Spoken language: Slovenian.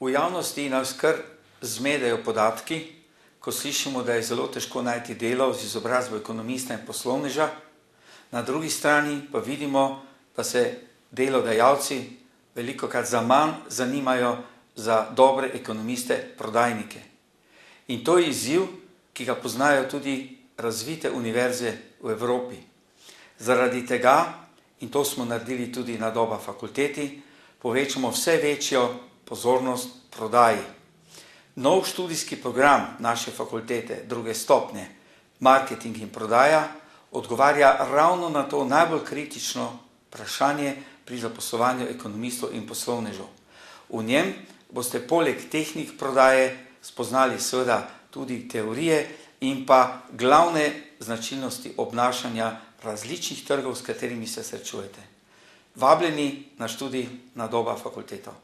V javnosti nas kar zmedejo podatki, ko slišimo, da je zelo težko najti delo z izobrazbo ekonomista in poslovneža, na drugi strani pa vidimo, da se delodajalci velikokrat zaman zanimajo za dobre ekonomiste, prodajnike. In to je izziv, ki ga poznajo tudi razvite univerze v Evropi. Zaradi tega, in to smo naredili tudi na Doba fakulteti, povečamo vse večjo pozornost prodaji. Nov študijski program naše fakultete, druge stopnje, marketing in prodaja, odgovarja ravno na to najbolj kritično vprašanje pri zaposlovanju ekonomistov in poslovnežev. V njem boste poleg tehnik prodaje spoznali seveda tudi teorije in pa glavne značilnosti obnašanja različnih trgov, s katerimi se srečujete. Vabljeni na študij na Doba fakulteto.